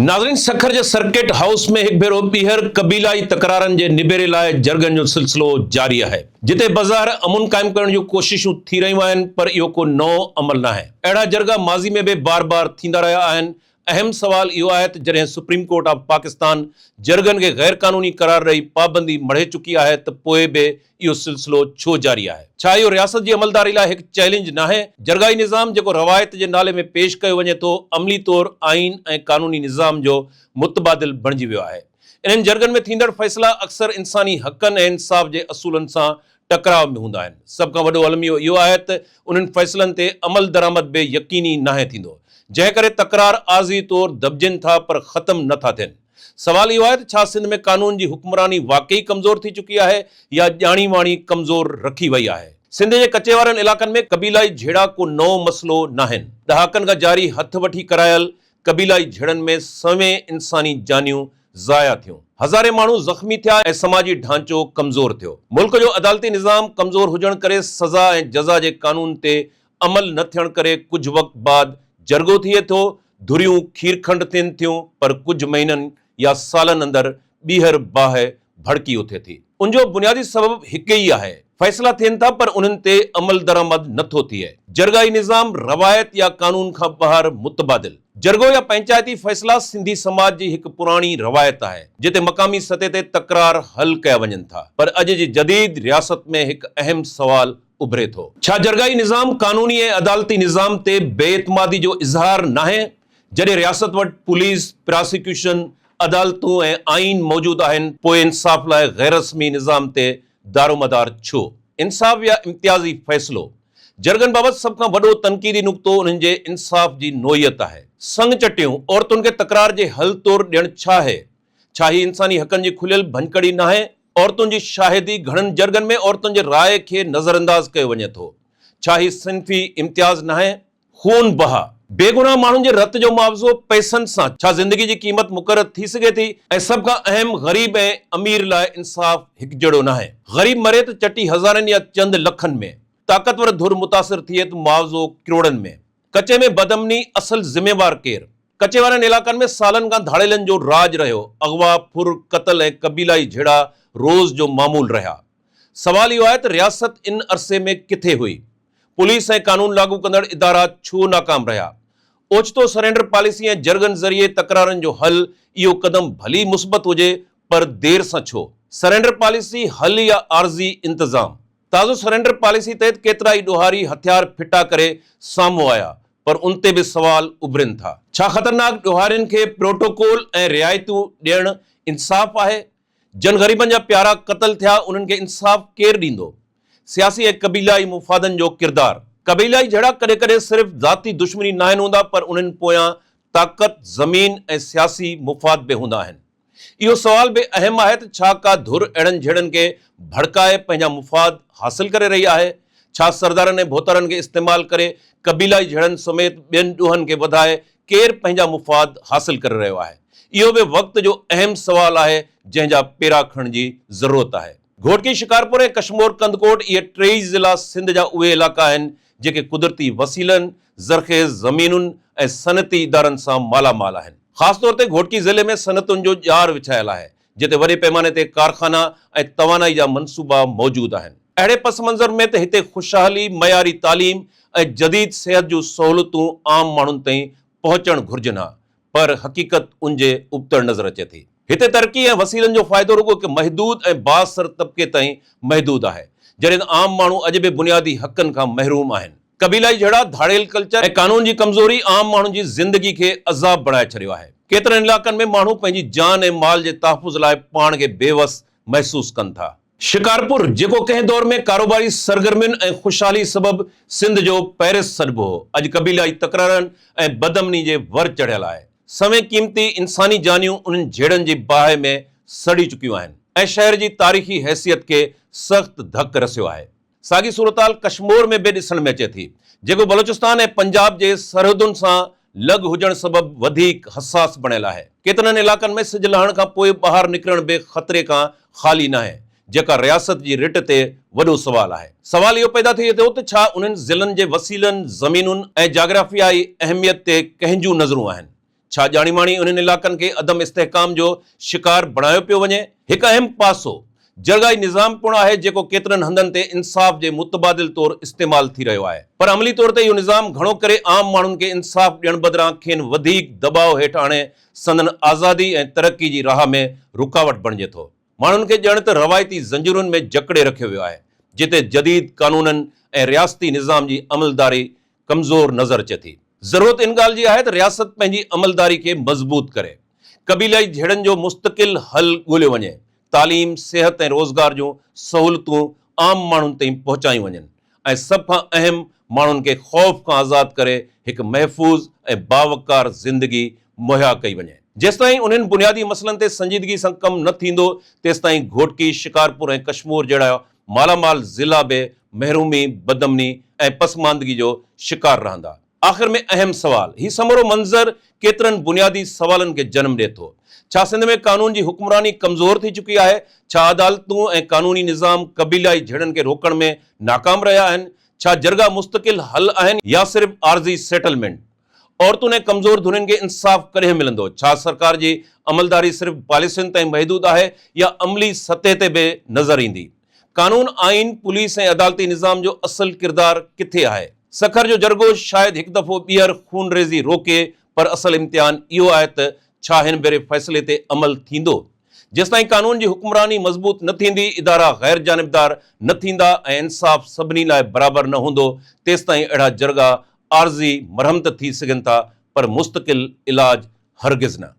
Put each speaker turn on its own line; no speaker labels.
नाज़रीन, सखर जे circuit house में एक भेरो ॿीहर कबीलाई तकरारनि जे निबेरे लाइ जरगनि जो सिलसिलो जारी आहे, जिते बज़ार अमुन क़ाइम करण जूं कोशिशूं थी रहियूं आहिनि, पर इहो को नओं अमल न आहे। अहिड़ा जरगा माज़ी में भी बार बार थींदा रहिया आहिनि। अहम सवाल इहो आहे त जॾहिं सुप्रीम कोर्ट ऑफ पाकिस्तान जरगनि खे गैर क़ानूनी करार ॾेई पाबंदी मढ़े चुकी आहे, त पोइ बि इहो सिलसिलो छो जारी आहे? छा इहो रियासत जी अमलदारी लाइ हिकु चैलेंज न आहे? जरगाई निज़ाम जेको रवायत जे नाले में पेश कयो वञे थो, अमली तौर आइन ऐं क़ानूनी निज़ाम जो मुतबादिल बणिजी वियो आहे। इन्हनि जरगनि में थींदड़ फ़ैसिला अक्सर इंसानी हक़नि ऐं इंसाफ़ जे असूलनि सां टकराव में हूंदा आहिनि। सभ खां वॾो अलमियो इहो आहे त उन्हनि फ़ैसिलनि ते अमल दरामद बि यकीनी नाहे थींदो, जंहिं करे तकरार आज़ी तौर दॿजनि था पर ख़त्म नथा थियनि। सवाल इहो आहे त छा सिंध में क़ानून जी हुक्मरानी वाकई कमज़ोर थी चुकी आहे या ॼाणी वाणी कमज़ोर रखी वई आहे? सिंध जे कचे वारनि इलाक़नि में कबीलाई झेड़ा को नओं मसइलो नाहिनि। ॾहाकनि खां जारी हथ वठी करायल कबीलाई झेड़नि में सवें इंसानी जानियूं ज़ाया थियूं, हज़ारे माण्हू ज़ख़्मी थिया ऐं समाजी ढांचो कमज़ोर थियो। मुल्क जो अदालती निज़ाम कमज़ोर हुजण करे सज़ा ऐं जज़ा जे क़ानून ते अमल न थियण करे कुझु वक़्त बाद जरगो थिए थो, धुरियूं खीरखंड थियनि थियूं, पर कुझु महीननि या सालनि अंदरि ॿीहर बाहि भड़की उथे थी। उनजो बुनियादी सबब हिकु ई आहे, फ़ैसिला थियनि था पर उन्हनि ते अमल दरामद नथो थिए। जरगाई निज़ाम रवायत या क़ानून खां ॿाहिरि मुतबादिल। जरगो या पंचायती फ़ैसिला सिंधी समाज जी हिकु पुराणी रवायत आहे, जिते मक़ामी सतह ते तकरार हल कया वञनि था। पर अॼु जी जदीद रियासत में हिकु अहम सवाल उभरे थो, छा जरगाई निज़ाम क़ानूनी ऐं अदालती निज़ाम ते बेइतमादी जो इज़हार नाहे? जॾहिं रियासत वटि पुलिस, प्रोसिक्यूशन, अदालतूं ऐं आइन मौजूद आहिनि, पोइ इंसाफ़ लाइ गैर रस्मी निज़ाम ते दारोमदार छो? इंसाफ़ या इम्तियाज़ी फ़ैसिलो? जरगनि बाबति सभ खां वॾो तनक़ीदी नुक़्तो उन्हनि जे इंसाफ़ जी नोयत आहे। संग चटियूं औरतुनि खे तकरार जे हल तौरु ॾियणु छा आहे? छा ही इंसानी हक़नि जी खुलियल भञकड़ी नाहे? औरतुनि जी शाहिदी घणनि जरगनि में औरतुनि जे राय खे नज़रअंदाज़ कयो वञे थो। छा ही सिन्फ़ी इम्तियाज़ नाहे? खून बहा बेगुनाह माण्हुनि जे रत जो मुआवज़ो पैसनि सां छा ज़िंदगी जी क़ीमत मुक़ररु थी सघे थी? ऐं सभ खां अहम, ग़रीब ऐं अमीर लाइ इंसाफ़ हिकु जहिड़ो नाहे। ग़रीब मरे त चटी हज़ारनि या चंद लखनि में, ताक़तवर धुर मुतासिर थिए त मुआवज़ो किरोड़नि में। कचे में बदअमनी असल ज़िम्मेवार केरु? कचे वारनि इलाक़नि में सालनि खां धाड़ेलनि जो राज रहियो। अगवा, फुर, क़त्ल ऐं कबीलाई झेड़ा रोज़ जो मामूल रहिया। सवाल इहो आहे त रियासत इन अरसे में किथे हुई? पुलिस ऐं क़ानून लागू कंदड़ इदारा छो नाकाम रहिया? ओचितो सरेंडर पॉलिसी ऐं जरगनि ज़रिए तकरारनि जो हल, इहो क़दम भली मुस्बत हुजे, पर देर सां छो? सरेंडर पॉलिसी हल या आर्ज़ी इंतज़ाम? ताज़ो सरेंडर पॉलिसी तहत केतिरा ई ॾोहारी हथियार फिटा करे साम्हूं आया, पर उन ते बि सवाल उभरनि था। छा ख़तरनाक ॾोहारियुनि खे प्रोटोकॉल ऐं रिआयतूं ॾियणु इंसाफ़ आहे? जन ग़रीबनि जा प्यारा क़त्ल थिया, उन्हनि खे इंसाफ़ केरु ॾींदो? सियासी ऐं कबीलाई मुफ़ादनि जो किरदारु। कबीलाई झेड़ा कॾहिं कॾहिं सिर्फ़ ज़ाती दुश्मनी न आहिनि हूंदा, पर उन्हनि पोयां ताक़त, ज़मीन ऐं सियासी मुफ़ाद बि हूंदा आहिनि। इहो सवाल बि अहम आहे त छा का धुर अहिड़नि झेड़नि खे भड़काए पंहिंजा मुफ़ाद हासिल करे रही आहे? छा सरदारनि ऐं भोतारनि खे इस्तेमालु करे कबीलाई झेड़नि समेत ॿियनि ॾोहनि खे वधाए केरु पंहिंजा मुफ़ाद हासिल करे रहियो आहे? इहो बि वक़्त जो अहम सवाल आहे, जंहिंजा पेरा खणण जी ज़रूरत आहे। घोटकी, शिकारपुर ऐं कशमोर कंदकोट, इहे टेई ज़िला सिंध जा उहे इलाइक़ा आहिनि जेके कुदरती वसीलनि, ज़रख़ेज़ ज़मीनुनि ऐं सनती इदारनि सां मालामाल आहिनि। ख़ासि तौर ते घोटकी ज़िले में सनतुनि जो ॼार विछायल आहे, जिते वॾे पैमाने ते कारखाना ऐं तवानाई जा मनसूबा मौजूदु आहिनि। अहिड़े पस मंज़र में त हिते ख़ुशहाली, मयारी तालीम ऐं जदीद सिहत जूं सहूलियतूं आम माण्हुनि ताईं पहुचणु घुरिजनि हा, पर हक़ीक़त उनजे उबतड़ नज़र अचे थी। हिते तरक़ी ऐं वसीलनि जो फ़ाइदो रुॻो हिकु महदूद ऐं बासर तबिके ताईं महदूद आहे, जॾहिं त आम माण्हू अॼु बि बुनियादी हक़नि खां महरूम आहिनि। कबीलाई झेड़ा, धाड़ेल कल्चर ऐं क़ानून जी कमज़ोरी आम माण्हुनि जी ज़िंदगी खे अज़ाब बणाए छॾियो आहे। केतिरनि इलाइक़नि में माण्हू पंहिंजी जान ऐं माल जे तहफ़ुज़ लाइ पाण खे बेवस महसूस कनि था। शिकारपुर, जेको कंहिं दौर में कारोबारी सरगर्मियुनि ऐं ख़ुशहाली सबबि सिंध जो पेरिस सॾिबो हो, अॼु कबीलाई तकरारनि ऐं बदअमनी जे वर चढ़ियल आहे। सवें क़ीमती इंसानी जानियूं उन्हनि झेड़नि जी बाहि में सड़ी चुकियूं आहिनि ऐं शहर जी तारीख़ी हैसियत खे सख़्तु धकु रसियो आहे। साॻी सूरताल कशमोर में बि ॾिसण में अचे थी, जेको बलोचिस्तान ऐं पंजाब जे सरहदुनि सां लॻ हुजण सबबि वधीक हसास बणियल आहे। केतिरनि इलाइक़नि में सिॼ लहण खां पोइ ॿाहिरि निकिरण बि ख़तरे खां ख़ाली न आहे, जेका रियासत जी रिट ते वॾो सवाल आहे। सवाल इहो पैदा थिए थो त छा उन्हनि ज़िलनि जे वसीलनि, ज़मीनुनि ऐं जाग्राफियाई अहमियत ते कंहिंजूं नज़रूं आहिनि? छा ॼाणीमाणी उन्हनि इलाक़नि खे अदम इस्तेहकाम जो शिकार बणायो पियो वञे? हिकु अहम पासो जरगाई निज़ाम पिणु आहे जेको केतिरनि हंधनि ते इंसाफ़ जे मुतबादिल तौरु इस्तेमालु थी रहियो आहे, पर अमली तौर ते इहो निज़ाम घणो करे आम माण्हुनि खे इंसाफ़ ॾियण बदिरां खेनि वधीक दबाव हेठि आणे संदन आज़ादी ऐं तरक़ी जी राह में रुकावट बणिजे थो। माण्हुनि खे ॼण त रवायती ज़ंजीरुनि में जकड़े रखियो वियो आहे, जिते जदीद कानूननि ऐं रियासती निज़ाम जी अमलदारी कमज़ोर नज़र अचे थी। ज़रूरत इन ॻाल्हि जी आहे त रियासत पंहिंजी अमलदारी खे मज़बूत करे, क़बीलाई झेड़नि जो मुस्तक़िल हल ॻोल्हियो वञे, तालीम, सिहत ऐं रोज़गार जूं सहूलियतूं आम माण्हुनि ताईं पहुचायूं वञनि ऐं सभ खां अहम माण्हुनि खे ख़ौफ़ खां आज़ाद करे हिकु महफ़ूज़ ऐं बावकार ज़िंदगी मुहैया कई वञे। जेसिताईं उन्हनि बुनियादी मसइलनि ते संजीदगी सां कमु न थींदो, तेसिताईं घोटकी, शिकारपुर ऐं कश्मीर जहिड़ा मालामाल ज़िला बि महरूमी, बदअमनी ऐं पसमांदगी जो शिकार रहंदा। आख़िर में अहम सवाल, ही समूरो मंज़र केतिरनि बुनियादी सवालनि खे जन्म ॾिए थो। छा सिंध में कानून जी हुक्मरानी कमज़ोर थी चुकी आहे? छा अदालतूं ऐं कानूनी निज़ाम क़बीलाई झेड़नि खे रोकण में नाकाम रहिया आहिनि? छा जरगा मुस्तक़िल हल आहिनि या सिर्फ़ आर्ज़ी सेटलमेंट? औरतुनि ऐं कमज़ोर धुरियुनि खे इंसाफ़ कॾहिं मिलंदो? छा सरकार जी अमलदारी सिर्फ़ पॉलिसियुनि ताईं महदूद आहे या अमली सतह ते बि नज़र ईंदी? कानून, आइन, पुलिस ऐं अदालती निज़ाम जो असुल किरदारु किथे आहे? सखर जो जरगो शायदि हिकु दफ़ो ॿीहर खूनरेज़ी रोके, पर असल इम्तिहान इहो आहे त छा हिन भेरे फ़ैसिले ते अमल थींदो? जेसिताईं कानून जी हुक्मरानी मज़बूत न थींदी, इदारा गैर जानिबदार न थींदा ऐं इंसाफ़ सभिनी लाइ बराबरि न हूंदो, तेसिताईं अहिड़ा जरगा आर्ज़ी मरहमत थी सघनि था, पर मुस्तक़िल इलाज हरगिज़ न।